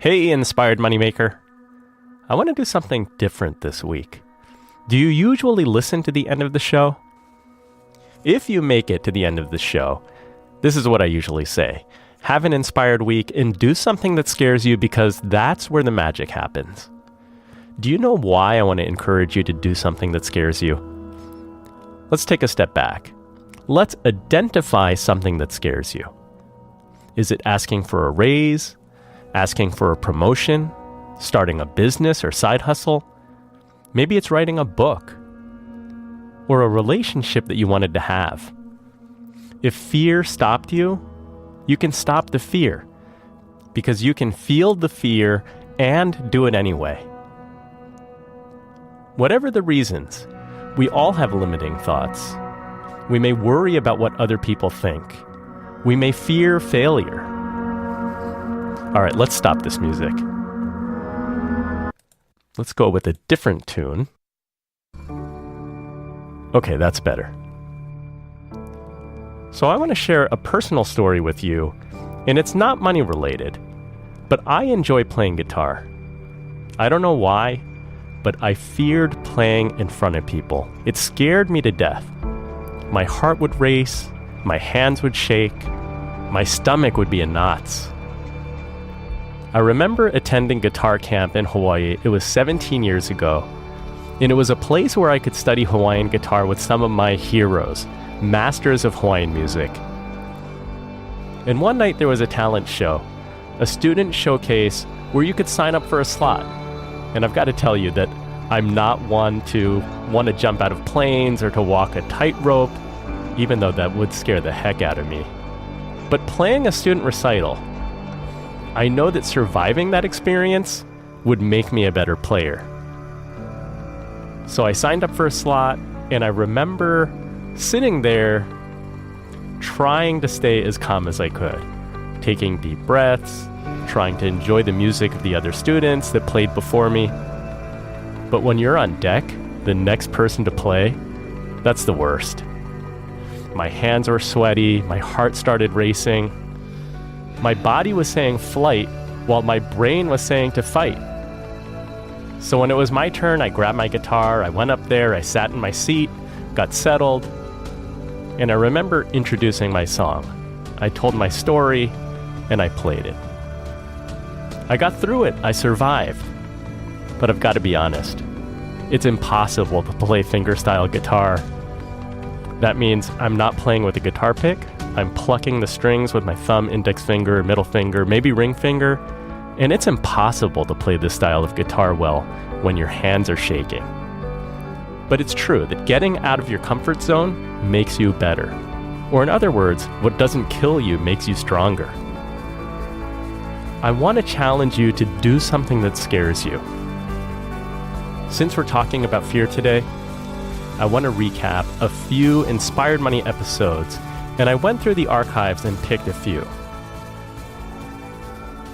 Hey, Inspired Moneymaker. I want to do something different this week. Do you usually listen to the end of the show? If you make it to the end of the show, this is what I usually say. Have an inspired week and do something that scares you because that's where the magic happens. Do you know why I want to encourage you to do something that scares you? Let's take a step back. Let's identify something that scares you. Is it asking for a raise? Asking for a promotion? Starting a business or side hustle? Maybe it's writing a book or a relationship that you wanted to have. If fear stopped you, you can stop the fear because you can feel the fear and do it anyway. Whatever the reasons, we all have limiting thoughts. We may worry about what other people think. We may fear failure. All right, let's stop this music. Let's go with a different tune. Okay, that's better. So I want to share a personal story with you, and it's not money related, but I enjoy playing guitar. I don't know why, but I feared playing in front of people. It scared me to death. My heart would race, my hands would shake, my stomach would be in knots. I remember attending guitar camp in Hawaii. It was 17 years ago, and it was a place where I could study Hawaiian guitar with some of my heroes, masters of Hawaiian music. And one night there was a talent show, a student showcase where you could sign up for a slot. And I've got to tell you that I'm not one to want to jump out of planes or to walk a tightrope, even though that would scare the heck out of me. But playing a student recital, I know that surviving that experience would make me a better player. So I signed up for a slot, and I remember sitting there trying to stay as calm as I could, taking deep breaths, trying to enjoy the music of the other students that played before me. But when you're on deck, the next person to play, that's the worst. My hands were sweaty, my heart started racing. My body was saying flight, while my brain was saying to fight. So when it was my turn, I grabbed my guitar, I went up there, I sat in my seat, got settled, and I remember introducing my song. I told my story, and I played it. I got through it, I survived. But I've got to be honest, it's impossible to play fingerstyle guitar. That means I'm not playing with a guitar pick, I'm plucking the strings with my thumb, index finger, middle finger, maybe ring finger, and it's impossible to play this style of guitar well when your hands are shaking. But it's true that getting out of your comfort zone makes you better. Or in other words, what doesn't kill you makes you stronger. I want to challenge you to do something that scares you. Since we're talking about fear today, I want to recap a few Inspired Money episodes, and I went through the archives and picked a few.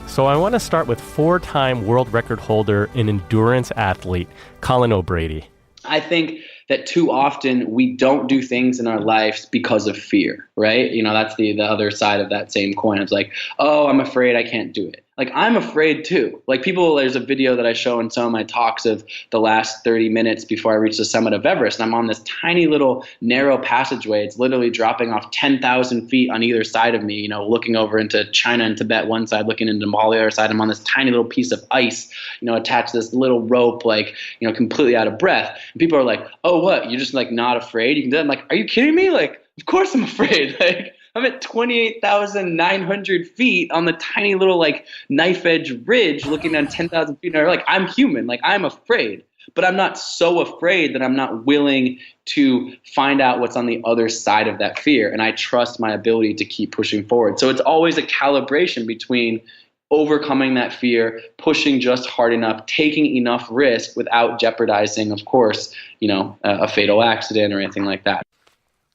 So I want to start with 4-time world record holder and endurance athlete, Colin O'Brady. I think that too often we don't do things in our lives because of fear, right? You know, that's the other side of that same coin. It's like, oh, I'm afraid I can't do it. Like, I'm afraid too. Like there's a video that I show in some of my talks of the last 30 minutes before I reach the summit of Everest. And I'm on this tiny little narrow passageway. It's literally dropping off 10,000 feet on either side of me, you know, looking over into China and Tibet one side, looking into Nepal the other side. I'm on this tiny little piece of ice, you know, attached to this little rope, like, you know, completely out of breath. And people are like, oh, what? You're just like not afraid? You can do that? I'm like, are you kidding me? Like, of course I'm afraid. Like, I'm at 28,900 feet on the tiny little like knife edge ridge looking down 10,000 feet. And like, I'm human, like I'm afraid, but I'm not so afraid that I'm not willing to find out what's on the other side of that fear. And I trust my ability to keep pushing forward. So it's always a calibration between overcoming that fear, pushing just hard enough, taking enough risk without jeopardizing, of course, you know, a fatal accident or anything like that.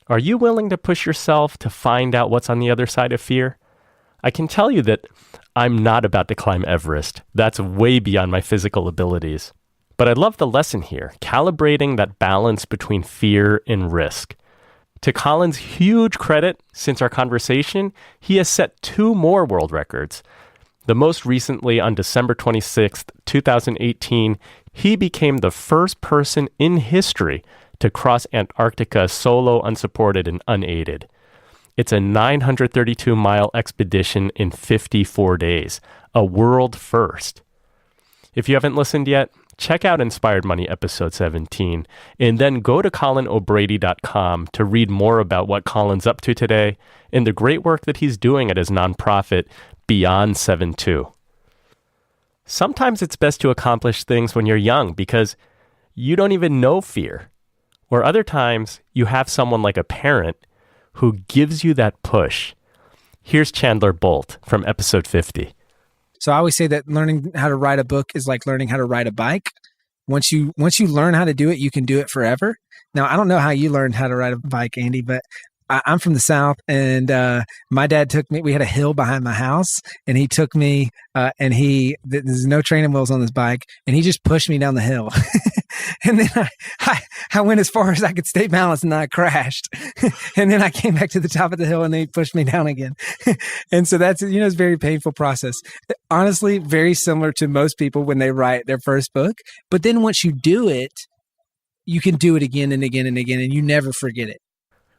Are you willing to push yourself to find out what's on the other side of fear? I can tell you that I'm not about to climb Everest. That's way beyond my physical abilities. But I love the lesson here, calibrating that balance between fear and risk. To Colin's huge credit, since our conversation, he has set 2 more world records. The most recently, on December 26th, 2018, he became the first person in history to cross Antarctica solo, unsupported, and unaided. It's a 932-mile expedition in 54 days, a world first. If you haven't listened yet, check out Inspired Money episode 17, and then go to ColinO'Brady.com to read more about what Colin's up to today and the great work that he's doing at his nonprofit, Beyond 7-2. Sometimes it's best to accomplish things when you're young because you don't even know fear. Or other times, you have someone like a parent who gives you that push. Here's Chandler Bolt from episode 50. So I always say that learning how to ride a book is like learning how to ride a bike. Once you learn how to do it, you can do it forever. Now, I don't know how you learned how to ride a bike, Andy, but I'm from the South, and my dad took me. We had a hill behind my house, and he took me, and there's no training wheels on this bike, and he just pushed me down the hill. And then I went as far as I could stay balanced, and I crashed. And then I came back to the top of the hill, and they pushed me down again. And so that's, it's a very painful process. Honestly, very similar to most people when they write their first book. But then once you do it, you can do it again and again and again, and you never forget it.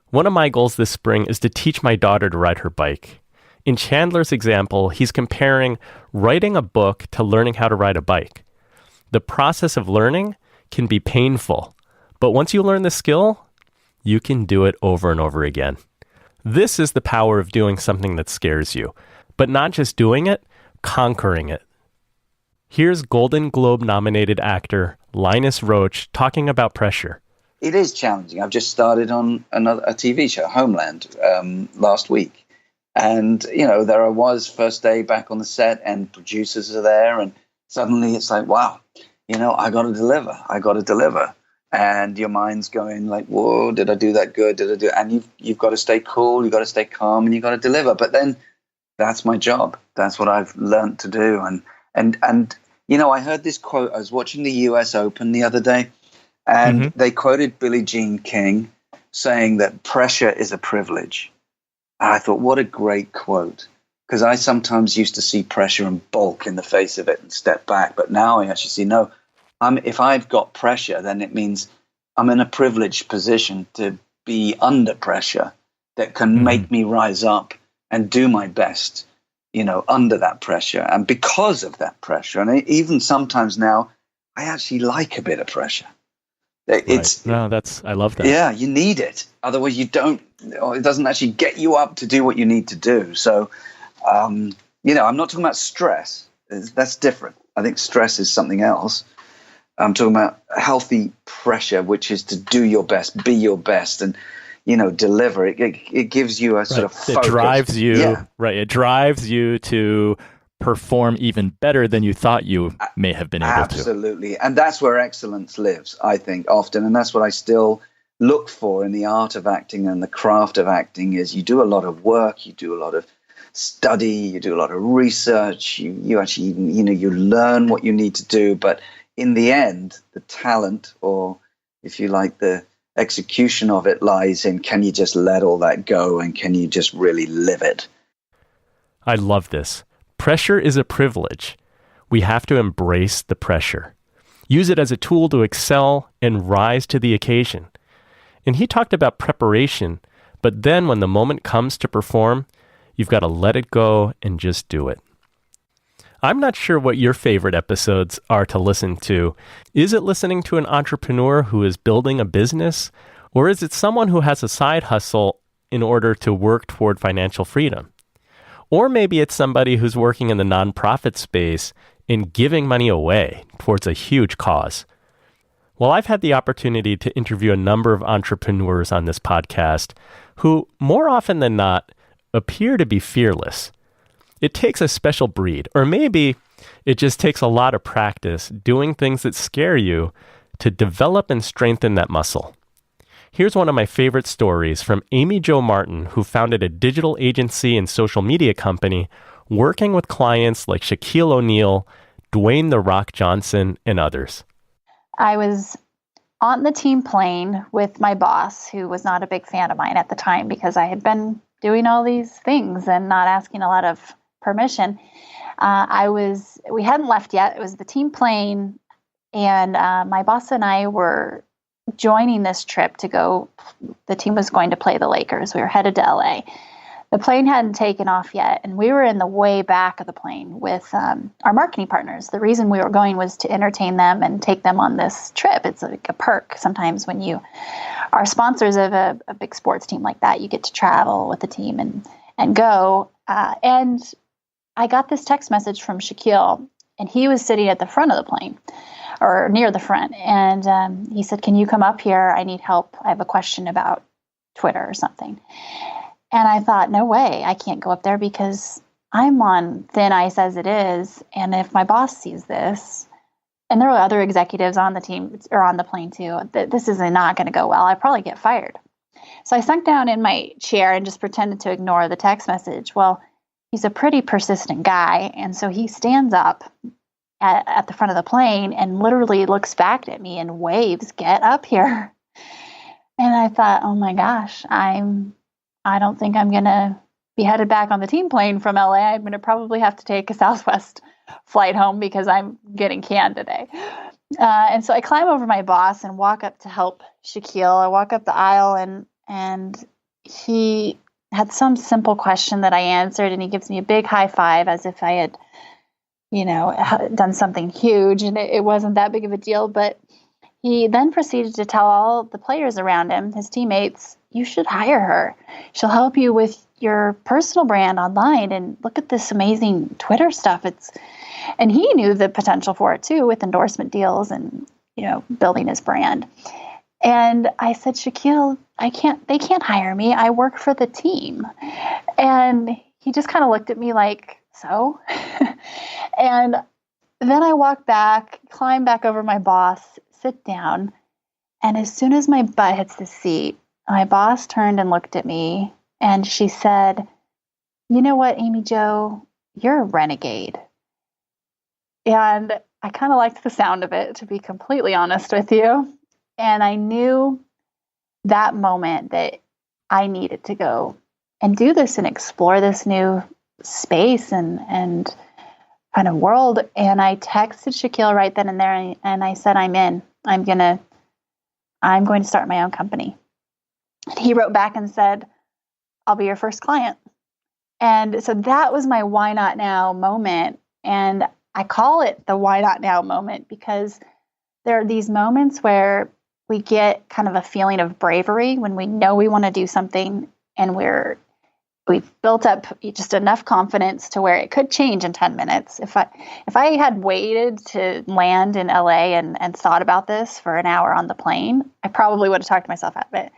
One of my goals this spring is to teach my daughter to ride her bike. In Chandler's example, he's comparing writing a book to learning how to ride a bike. The process of learning can be painful, but once you learn the skill, you can do it over and over again. This is the power of doing something that scares you, but not just doing it, conquering it. Here's Golden Globe-nominated actor Linus Roach talking about pressure. It is challenging. I've just started on a TV show, Homeland, last week. And, there I was, first day back on the set, and producers are there. And suddenly it's like, wow, I got to deliver. And your mind's going like, whoa, did I do that good? And you've got to stay cool, you've got to stay calm, and you've got to deliver. But then that's my job. That's what I've learned to do. And I heard this quote. I was watching the US Open the other day. And they quoted Billie Jean King saying that pressure is a privilege. And I thought, what a great quote. Because I sometimes used to see pressure and balk in the face of it and step back. But now I actually see, no, if I've got pressure, then it means I'm in a privileged position to be under pressure that can make me rise up and do my best, under that pressure. And because of that pressure, and even sometimes now, I actually like a bit of pressure. It's right. I love that. Yeah, you need it. Otherwise you don't, or it doesn't actually get you up to do what you need to do. So, I'm not talking about stress. That's different. I think stress is something else. I'm talking about healthy pressure, which is to do your best, be your best, and, deliver. It gives you a sort of focus. It drives you, yeah. Right. It drives you to perform even better than you thought you may have been able to. Absolutely. And that's where excellence lives, I think, often. And that's what I still look for in the art of acting and the craft of acting is you do a lot of work, you do a lot of study, you do a lot of research, you actually, you learn what you need to do. But in the end, the talent, or if you like, the execution of it lies in, can you just let all that go and can you just really live it? I love this. Pressure is a privilege. We have to embrace the pressure. Use it as a tool to excel and rise to the occasion. And he talked about preparation, but then when the moment comes to perform, you've got to let it go and just do it. I'm not sure what your favorite episodes are to listen to. Is it listening to an entrepreneur who is building a business? Or is it someone who has a side hustle in order to work toward financial freedom? Or maybe it's somebody who's working in the nonprofit space and giving money away towards a huge cause. Well, I've had the opportunity to interview a number of entrepreneurs on this podcast who, more often than not, appear to be fearless. It takes a special breed, or maybe it just takes a lot of practice doing things that scare you to develop and strengthen that muscle. Here's one of my favorite stories from Amy Jo Martin, who founded a digital agency and social media company working with clients like Shaquille O'Neal, Dwayne "The Rock" Johnson, and others. I was on the team plane with my boss, who was not a big fan of mine at the time because I had been doing all these things and not asking a lot of permission, we hadn't left yet. It was the team plane, and my boss and I were joining this trip to go. The team was going to play the Lakers. We were headed to LA. The plane hadn't taken off yet, and we were in the way back of the plane with our marketing partners. The reason we were going was to entertain them and take them on this trip. It's like a perk. Sometimes when you are sponsors of a big sports team like that, you get to travel with the team and go. And I got this text message from Shaquille, and he was sitting at the front of the plane, or near the front. And he said, "Can you come up here? I need help. I have a question about Twitter or something." And I thought, no way, I can't go up there because I'm on thin ice as it is. And if my boss sees this, and there were other executives on the team or on the plane too, this is not going to go well. I'd probably get fired. So I sunk down in my chair and just pretended to ignore the text message. Well, he's a pretty persistent guy. And so he stands up at the front of the plane and literally looks back at me and waves, "Get up here." And I thought, oh my gosh, I don't think I'm going to be headed back on the team plane from LA. I'm going to probably have to take a Southwest flight home because I'm getting canned today. And so I climb over my boss and walk up to help Shaquille. I walk up the aisle and he had some simple question that I answered, and he gives me a big high five as if I had, done something huge, and it wasn't that big of a deal. But he then proceeded to tell all the players around him, his teammates, "You should hire her. She'll help you with your personal brand online, and look at this amazing Twitter stuff." And he knew the potential for it too, with endorsement deals and, building his brand. And I said, "Shaquille, they can't hire me. I work for the team." And he just kind of looked at me like, "So?" And then I walk back, climb back over my boss, sit down. And as soon as my butt hits the seat, my boss turned and looked at me, and she said, "You know what, Amy Jo, you're a renegade." And I kind of liked the sound of it, to be completely honest with you. And I knew that moment that I needed to go and do this and explore this new space and kind of world. And I texted Shaquille right then and there, and I said, "I'm in. I'm going to start my own company." And he wrote back and said, "I'll be your first client." And so that was my why not now moment. And I call it the why not now moment because there are these moments where we get kind of a feeling of bravery when we know we want to do something, and we've built up just enough confidence to where it could change in 10 minutes. If I had waited to land in LA and thought about this for an hour on the plane, I probably would have talked myself out of it.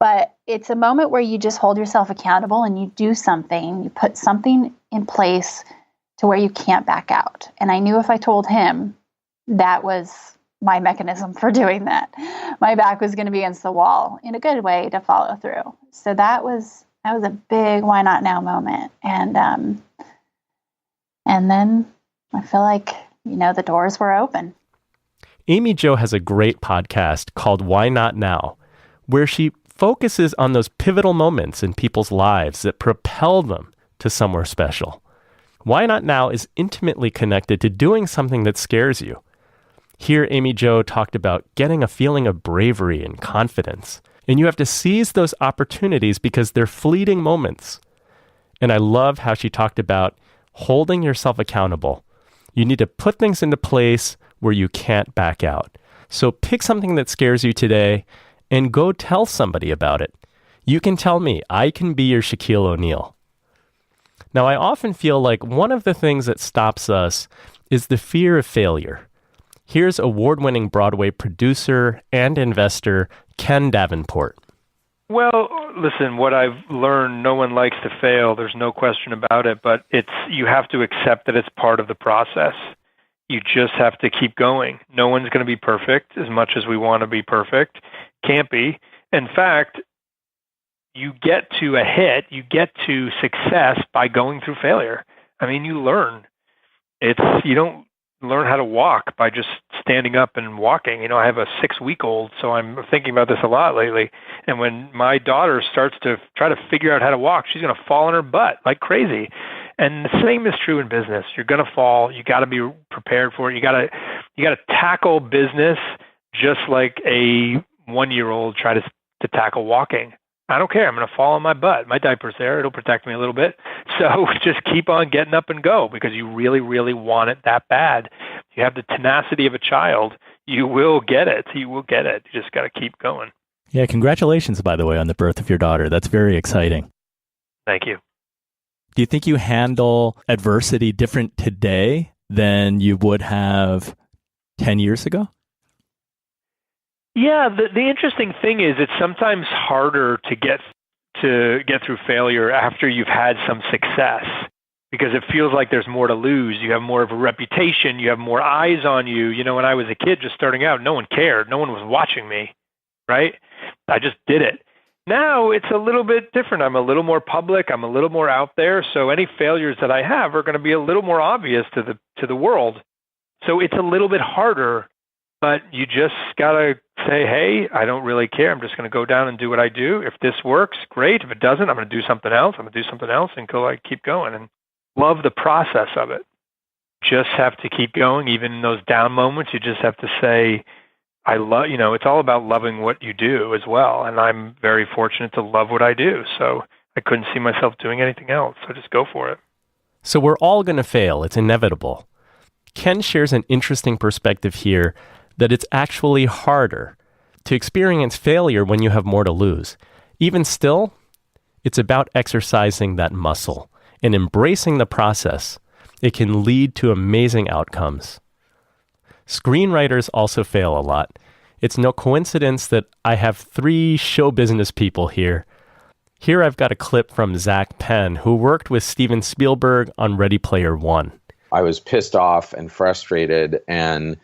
But it's a moment where you just hold yourself accountable and you do something, you put something in place to where you can't back out. And I knew if I told him, that was my mechanism for doing that. My back was going to be against the wall in a good way to follow through. So that was a big why not now moment. And then I feel like, the doors were open. Amy Jo has a great podcast called Why Not Now, where she focuses on those pivotal moments in people's lives that propel them to somewhere special. Why Not Now is intimately connected to doing something that scares you. Here, Amy Jo talked about getting a feeling of bravery and confidence. And you have to seize those opportunities because they're fleeting moments. And I love how she talked about holding yourself accountable. You need to put things into place where you can't back out. So pick something that scares you today and go tell somebody about it. You can tell me. I can be your Shaquille O'Neal. Now, I often feel like one of the things that stops us is the fear of failure. Here's award-winning Broadway producer and investor Ken Davenport. Well, listen, what I've learned, no one likes to fail. There's no question about it, but you have to accept that it's part of the process. You just have to keep going. No one's going to be perfect as much as we want to be perfect. Can't be. In fact, you get to a hit, you get to success by going through failure. I mean, you learn. You don't learn how to walk by just standing up and walking. I have a 6-week-old, so I'm thinking about this a lot lately. And when my daughter starts to try to figure out how to walk, she's going to fall on her butt like crazy. And the same is true in business. You're going to fall. You got to be prepared for it. You got to tackle business just like a 1-year-old try to tackle walking. I don't care. I'm going to fall on my butt. My diaper's there. It'll protect me a little bit. So just keep on getting up and go because you really, really want it that bad. You have the tenacity of a child. You will get it. You will get it. You just got to keep going. Yeah, congratulations, by the way, on the birth of your daughter. That's very exciting. Thank you. Do you think you handle adversity different today than you would have 10 years ago? Yeah, the interesting thing is it's sometimes harder to get through failure after you've had some success because it feels like there's more to lose. You have more of a reputation. You have more eyes on you. When I was a kid just starting out, no one cared. No one was watching me, right? I just did it. Now it's a little bit different. I'm a little more public. I'm a little more out there. So any failures that I have are going to be a little more obvious to the world. So it's a little bit harder. But you just got to say, hey, I don't really care. I'm just going to go down and do what I do. If this works, great. If it doesn't, I'm going to do something else. I'm going to do something else until I keep going and love the process of it. Just have to keep going. Even in those down moments, you just have to say, I love, it's all about loving what you do as well. And I'm very fortunate to love what I do. So I couldn't see myself doing anything else. So just go for it. So we're all going to fail. It's inevitable. Ken shares an interesting perspective here that it's actually harder to experience failure when you have more to lose. Even still, it's about exercising that muscle and embracing the process. It can lead to amazing outcomes. Screenwriters also fail a lot. It's no coincidence that I have 3 show business people here. Here I've got a clip from Zach Penn, who worked with Steven Spielberg on Ready Player One. I was pissed off and frustrated, and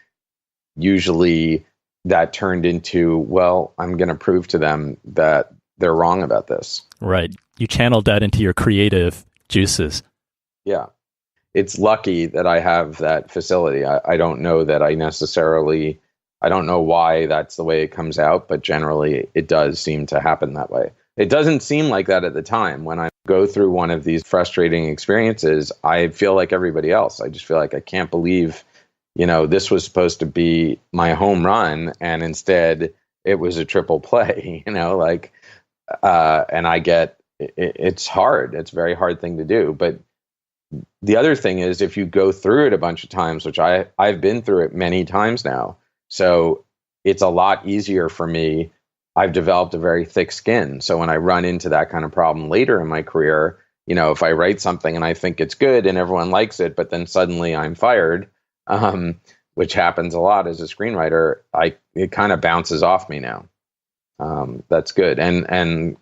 usually that turned into, well, I'm going to prove to them that they're wrong about this. Right. You channeled that into your creative juices. Yeah. It's lucky that I have that facility. I don't know that I don't know why that's the way it comes out, but generally it does seem to happen that way. It doesn't seem like that at the time. When I go through one of these frustrating experiences, I feel like everybody else. I just feel like I can't believe this was supposed to be my home run, and instead it was a triple play, and I get, it's hard. It's a very hard thing to do. But the other thing is, if you go through it a bunch of times, which I've been through it many times now, so it's a lot easier for me. I've developed a very thick skin. So when I run into that kind of problem later in my career, if I write something and I think it's good and everyone likes it, but then suddenly I'm fired, which happens a lot as a screenwriter, it kind of bounces off me now. That's good. And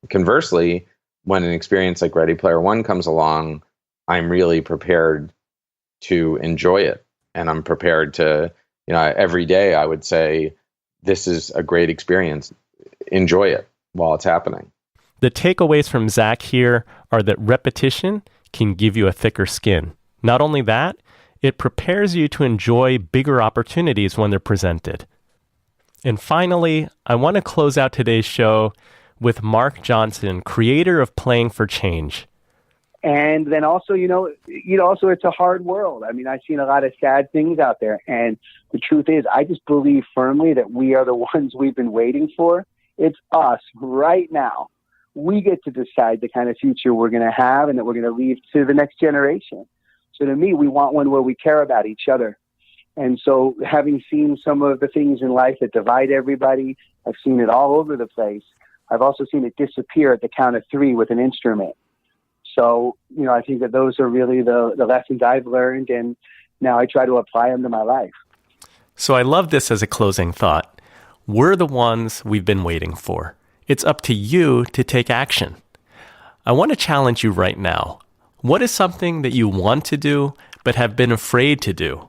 conversely, when an experience like Ready Player One comes along, I'm really prepared to enjoy it. And I'm prepared to, every day I would say, this is a great experience. Enjoy it while it's happening. The takeaways from Zach here are that repetition can give you a thicker skin. Not only that, it prepares you to enjoy bigger opportunities when they're presented. And finally, I want to close out today's show with Mark Johnson, creator of Playing for Change. And then also, it's a hard world. I mean, I've seen a lot of sad things out there. And the truth is, I just believe firmly that we are the ones we've been waiting for. It's us right now. We get to decide the kind of future we're going to have and that we're going to leave to the next generation. So to me, we want one where we care about each other. And so having seen some of the things in life that divide everybody, I've seen it all over the place. I've also seen it disappear at the count of 3 with an instrument. So, I think that those are really the lessons I've learned, and now I try to apply them to my life. So I love this as a closing thought. We're the ones we've been waiting for. It's up to you to take action. I want to challenge you right now. What is something that you want to do but have been afraid to do?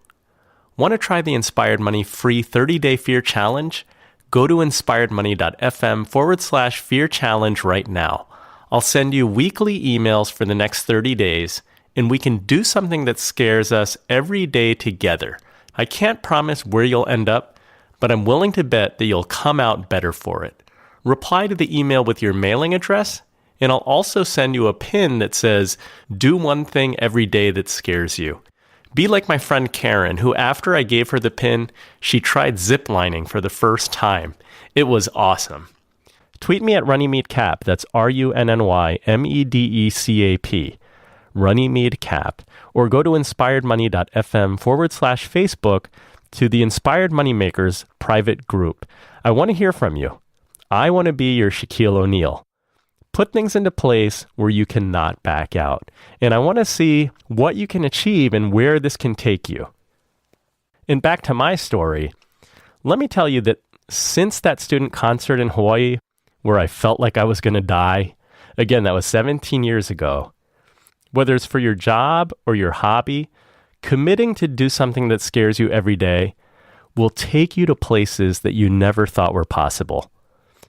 Want to try the Inspired Money free 30-day fear challenge? Go to inspiredmoney.fm/fear challenge right now. I'll send you weekly emails for the next 30 days, and we can do something that scares us every day together. I can't promise where you'll end up, but I'm willing to bet that you'll come out better for it. Reply to the email with your mailing address, and I'll also send you a pin that says, "Do one thing every day that scares you." Be like my friend Karen, who after I gave her the pin, she tried ziplining for the first time. It was awesome. Tweet me at Runnymede Cap, that's RUNNYMEDECAP, Runnymede Cap, or go to inspiredmoney.fm/Facebook to the Inspired Moneymakers private group. I want to hear from you. I want to be your Shaquille O'Neal. Put things into place where you cannot back out. And I want to see what you can achieve and where this can take you. And back to my story, let me tell you that since that student concert in Hawaii, where I felt like I was going to die, again, that was 17 years ago, whether it's for your job or your hobby, committing to do something that scares you every day will take you to places that you never thought were possible.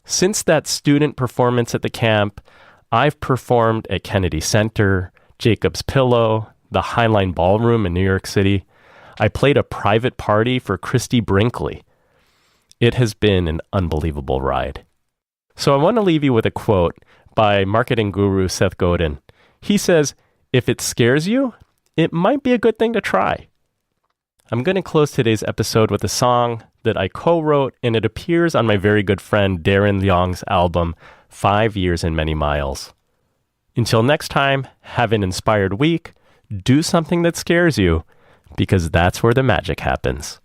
Since that student performance at the camp, I've performed at Kennedy Center, Jacob's Pillow, the Highline Ballroom in New York City. I played a private party for Christy Brinkley. It has been an unbelievable ride. So I want to leave you with a quote by marketing guru Seth Godin. He says, "If it scares you, it might be a good thing to try." I'm going to close today's episode with a song that I co-wrote, and it appears on my very good friend Darren Leong's album, 5 Years and Many Miles. Until next time, have an inspired week, do something that scares you, because that's where the magic happens.